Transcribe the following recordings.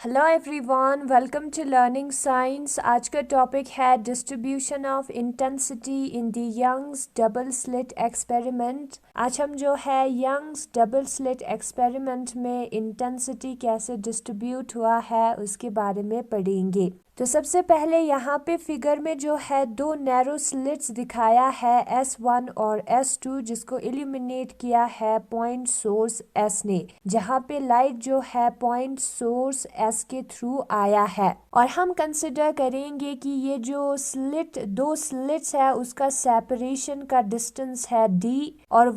Hello everyone, welcome to learning science. आज का topic है distribution of intensity in the Young's double slit experiment. आज हम जो है यंग्स डबल स्लिट एक्सपेरिमेंट में इंटेंसिटी कैसे डिस्ट्रीब्यूट हुआ है उसके बारे में पढ़ेंगे। तो सबसे पहले यहाँ पे फिगर में जो है दो नैरो स्लिट्स दिखाया है S1 और S2, जिसको इल्यूमिनेट किया है पॉइंट सोर्स S ने, जहाँ पे लाइट जो है पॉइंट सोर्स S के थ्रू आया है। और हम कंसिडर करेंगे कि ये जो दो स्लिट्स है उसका सेपरेशन का डिस्टेंस है D, और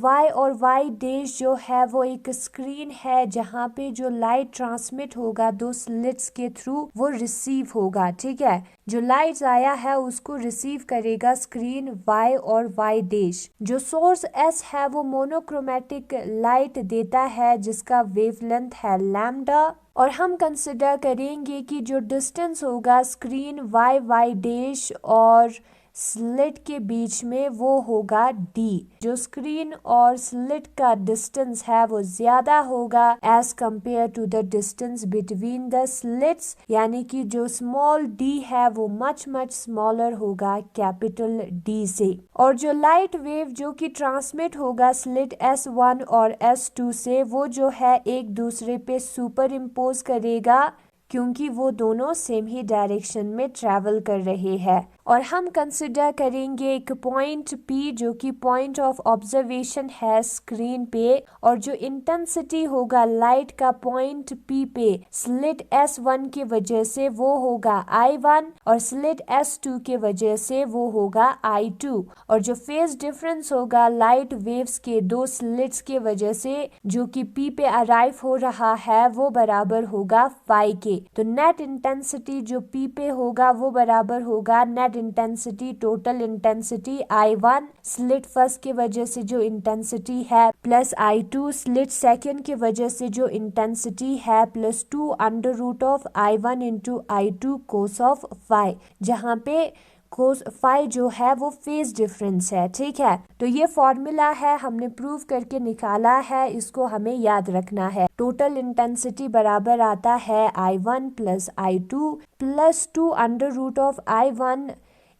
Y डैश जो है वो एक स्क्रीन है जहाँ पे जो लाइट ट्रांसमिट होगा दो स्लिट्स के थ्रू वो रिसीव होगा। ठीक है, जो लाइट आया है उसको रिसीव करेगा स्क्रीन Y और Y डैश। जो सोर्स S है वो मोनोक्रोमेटिक लाइट देता है जिसका वेवलेंथ है लैम्डा। और हम कंसिडर करेंगे कि जो डिस्टेंस होगा स्क्रीन Y डैश और स्लिट के बीच में वो होगा D। जो स्क्रीन और स्लिट का डिस्टेंस है वो ज्यादा होगा as compared to the distance between the slits, यानी कि जो स्मॉल d है वो मच स्मॉलर होगा कैपिटल D से। और जो लाइट वेव जो कि ट्रांसमिट होगा स्लिट S1 और S2 से, वो जो है एक दूसरे पे सुपर इम्पोज करेगा क्योंकि वो दोनों सेम ही डायरेक्शन में ट्रैवल कर रहे हैं। और हम कंसिडर करेंगे एक पॉइंट P जो कि पॉइंट ऑफ ऑब्जर्वेशन है स्क्रीन पे, और जो इंटेंसिटी होगा लाइट का पॉइंट P पे स्लिट S1 के वजह से वो होगा I1 और स्लिट S2 के वजह से वो होगा I2। और जो फेज डिफरेंस होगा लाइट वेव्स के दो स्लिट्स के वजह से जो कि P पे अराइव हो रहा है वो बराबर होगा phi के। तो नेट इंटेंसिटी जो P पे होगा वो बराबर होगा net intensity total intensity I1 slit first के वजह से जो इंटेंसिटी है प्लस I2 स्लिट सेकेंड के वजह से जो इंटेंसिटी है plus 2 under root of I1 into I2 cos of phi, जहाँ पे कोस फाई जो है वो फेज डिफरेंस है। ठीक है, तो ये फॉर्मूला है, हमने प्रूव करके निकाला है, इसको हमें याद रखना है। टोटल इंटेंसिटी बराबर आता है I1 plus I2 plus 2 under root of I1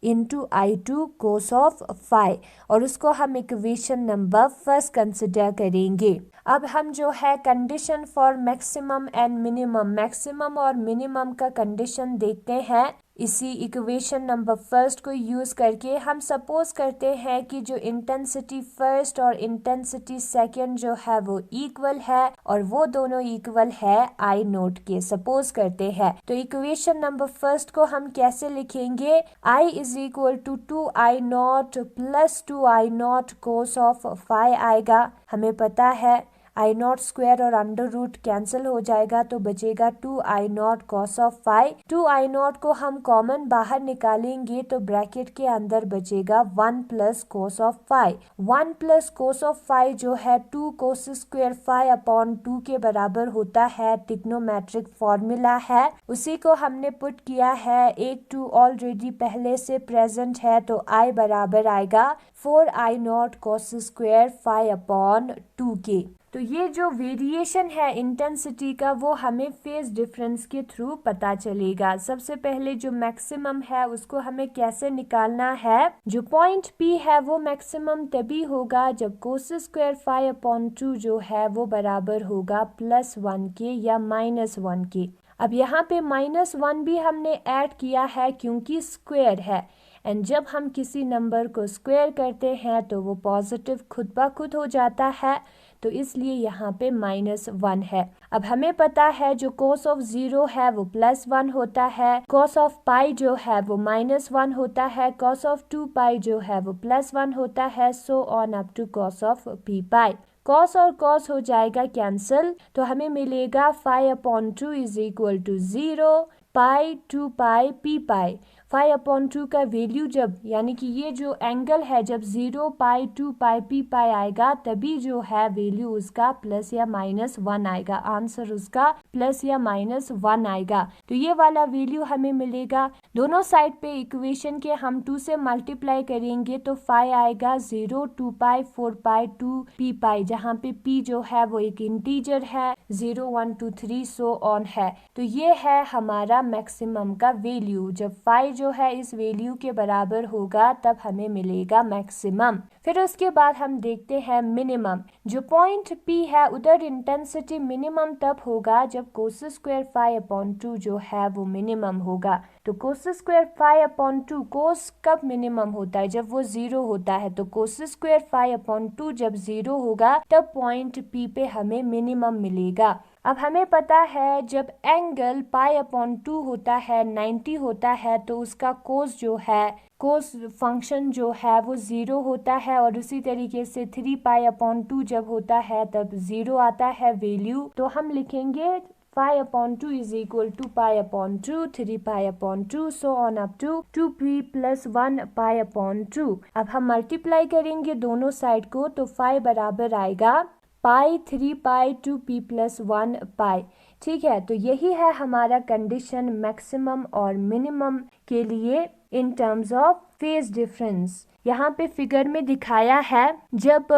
into I2 cos of phi, और उसको हम इक्वेशन नंबर फर्स्ट कंसिडर करेंगे। अब हम जो है condition for maximum and minimum, maximum और मिनिमम का कंडीशन देखते हैं इसी इक्वेशन नंबर फर्स्ट को यूज करके। हम सपोज करते हैं कि जो इंटेंसिटी फर्स्ट और इंटेंसिटी सेकंड जो है वो इक्वल है और वो दोनों इक्वल है I नोट के, सपोज करते हैं। तो इक्वेशन नंबर फर्स्ट को हम कैसे लिखेंगे? I is equal to 2I naught plus 2I naught cos of phi आएगा। हमें पता है I नॉट स्क्वायर और अंडर रूट कैंसिल हो जाएगा तो बचेगा 2I naught cos of phi। 2I naught को हम कॉमन बाहर निकालेंगे तो ब्रैकेट के अंदर बचेगा 1 plus cos of phi। 1 plus cos of phi जो है 2 कोस स्क्वायर phi अपॉन 2 के बराबर होता है, ट्रिग्नोमेट्रिक फॉर्मूला है, उसी को हमने पुट किया है। एक 2 ऑलरेडी पहले से प्रेजेंट है तो I बराबर आएगा 4I not cos square phi upon 2 के। तो ये जो वेरिएशन है इंटेंसिटी का वो हमें फेज डिफरेंस के थ्रू पता चलेगा। सबसे पहले जो मैक्सिमम है उसको हमें कैसे निकालना है? जो पॉइंट P है वो मैक्सिमम तभी होगा जब कोस स्क्वायर phi अपॉन 2 जो है वो बराबर होगा +1 के या -1 के। अब यहाँ पे -1 भी हमने ऐड किया है क्योंकि स्क्वायर है, एंड जब हम किसी नंबर को स्क्वायर करते हैं तो वो पॉजिटिव खुद ब खुद हो जाता है, तो इसलिए यहाँ पे -1 है। अब हमें पता है जो cos ऑफ 0 है वो +1 होता है, cos ऑफ पाई जो है वो -1 होता है, cos ऑफ 2 पाई जो है वो +1 होता है, so on up to cos of p pi. cos और cos हो जाएगा कैंसिल, तो हमें मिलेगा phi upon 2 is equal to 0, pi 2 pi P pi. 5/2 का वैल्यू जब, यानी कि ये जो एंगल है, जब 0 पाई 2 पाई पी पाई आएगा तभी जो है वैल्यू उसका प्लस या माइनस 1 आएगा, आंसर उसका प्लस या माइनस 1 आएगा। तो ये वाला वैल्यू हमें मिलेगा। दोनों साइड पे इक्वेशन के हम 2 से मल्टीप्लाई करेंगे तो 5 आएगा, 0 2 पाई 4 पाई 2 पी पाई, जहाँ पे पी जो है वो एक इंटीजर है, 0 1 2 3 सो ऑन है। तो ये है हमारा मैक्सिमम का वैल्यू। जब 5 जो है इस वैल्यू के बराबर होगा तब हमें मिलेगा मैक्सिमम। फिर उसके बाद हम देखते हैं मिनिमम। जो पॉइंट P है उधर इंटेंसिटी मिनिमम तब होगा जब कोस स्क्वायर 5/2 जो है वो मिनिमम होगा। तो कोस स्क्वायर 5/2, कोस कब मिनिमम होता है? जब वो 0 होता है। तो कोस स्क्वायर 5/2 जब 0 होगा तब पॉइंट P पे हमें मिनिमम मिलेगा। अब हमें पता है जब एंगल पाई/2 होता है 90 होता है तो उसका कोस जो है, कोस फंक्शन जो है वो 0 होता है, और उसी तरीके से 3 पाई/2 जब होता है तब 0 आता है वैल्यू। तो हम लिखेंगे 5/2 is equal to pi, 3 pi so on up to 2p + 1 pi. अब हम मल्टीप्लाई करेंगे दोनों साइड को तो 5 बराबर आएगा पाई 3 पाई 2p + 1 पाई। ठीक है, तो यही है हमारा कंडीशन मैक्सिमम और मिनिमम के लिए इन टर्म्स ऑफ फेज डिफरेंस। यहाँ पे फिगर में दिखाया है जब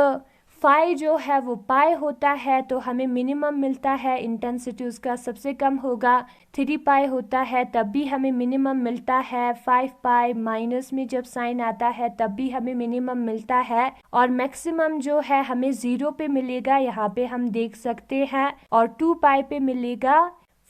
फाई जो है वो पाई होता है तो हमें मिनिमम मिलता है, इंटेंसिटी उसका सबसे कम होगा। 3 पाई होता है तब भी हमें मिनिमम मिलता है। 5 पाई माइनस में जब साइन आता है तब भी हमें मिनिमम मिलता है, और मैक्सिमम जो है हमें 0 पे मिलेगा, यहाँ पे हम देख सकते हैं, और 2 पाई पे मिलेगा,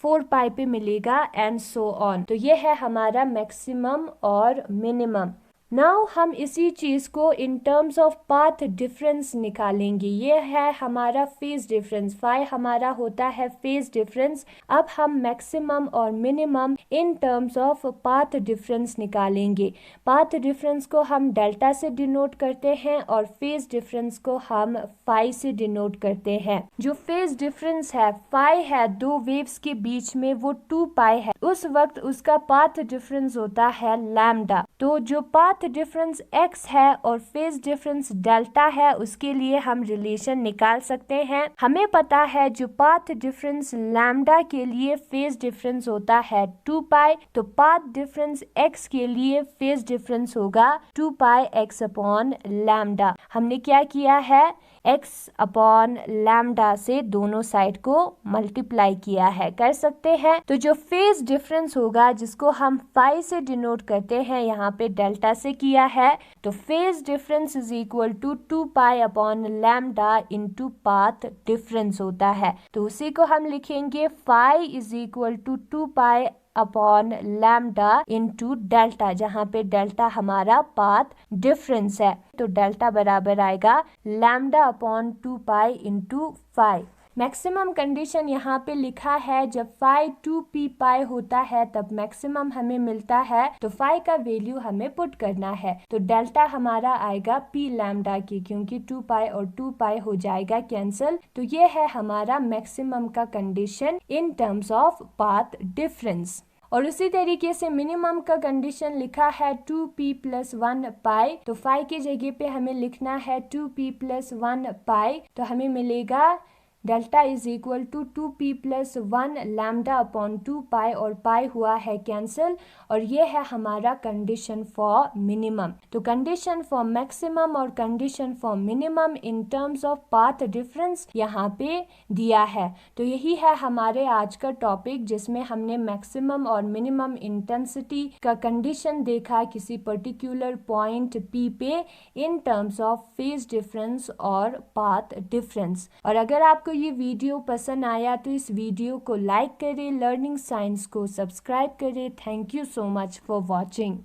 4 पाई पे मिलेगा, एंड सो ऑन। तो ये है हमारा मैक्सिमम और मिनिमम। नाउ हम इसी चीज को इन टर्म्स ऑफ पाथ डिफरेंस निकालेंगे। ये है हमारा फेज डिफरेंस, फाई हमारा होता है फेज डिफरेंस। अब हम मैक्सिमम और minimum in terms of path difference निकालेंगे। पाथ डिफरेंस को हम डेल्टा से डिनोट करते हैं और फेज डिफरेंस को हम फाई से डिनोट करते हैं। जो फेज डिफरेंस है फाई है दो वेव्स के बीच में, वो 2 पाई है, उस वक्त उसका पाथ डिफरेंस होता है लैम्डा। तो जो पाथ डिफरेंस x है और फेज डिफरेंस डेल्टा है, उसके लिए हम रिलेशन निकाल सकते हैं। हमें पता है जो पाथ डिफरेंस लैम्डा के लिए फेज डिफरेंस होता है 2 पाई, तो पाथ डिफरेंस x के लिए फेज डिफरेंस होगा 2 पाई x अपॉन लैम्डा। हमने क्या किया है, x अपॉन लैम्डा से दोनों साइड को मल्टीप्लाई किया है, कर सकते हैं। तो जो फेज डिफरेंस होगा जिसको हम फाई से डिनोट करते हैं, यहाँ पे डेल्टा से किया है, तो phase difference is equal to 2 pi upon lambda into path difference होता है। तो उसी को हम लिखेंगे phi is equal to 2 pi upon lambda into delta, जहाँ पे डेल्टा हमारा पाथ डिफरेंस है। तो डेल्टा बराबर आएगा lambda upon 2 pi into phi. Maximum condition यहाँ पे लिखा है जब फाई 2p पाई होता है तब मैक्सिमम हमें मिलता है, तो फाई का वैल्यू हमें पुट करना है। तो डेल्टा हमारा आएगा p लैम्डा की, क्योंकि 2 पाई और 2 पाई हो जाएगा कैंसिल। तो ये है हमारा मैक्सिमम का condition in terms of path difference. और उसी तरीके से मिनिमम का कंडीशन लिखा है 2p + 1 पाई, तो फाई की जगह पे हमें लिखना है 2p + 1 पाई। तो हमें मिलेगा delta is equal to 2p + 1 lambda upon 2 pi, और पाई हुआ है कैंसिल, और ये है हमारा कंडीशन फॉर मिनिमम। तो कंडीशन फॉर मैक्सिमम और condition for minimum in terms of path difference यहाँ पे दिया है। तो यही है हमारे आज का टॉपिक, जिसमें हमने मैक्सिमम और मिनिमम इंटेंसिटी का कंडीशन देखा किसी पर्टिकुलर पॉइंट P पे इन टर्म्स ऑफ फेज डिफरेंस और पाथ डिफरेंस। और अगर आपको ये वीडियो पसंद आया तो इस वीडियो को लाइक करें, लर्निंग साइंस को सब्सक्राइब करें। Thank you so much for watching.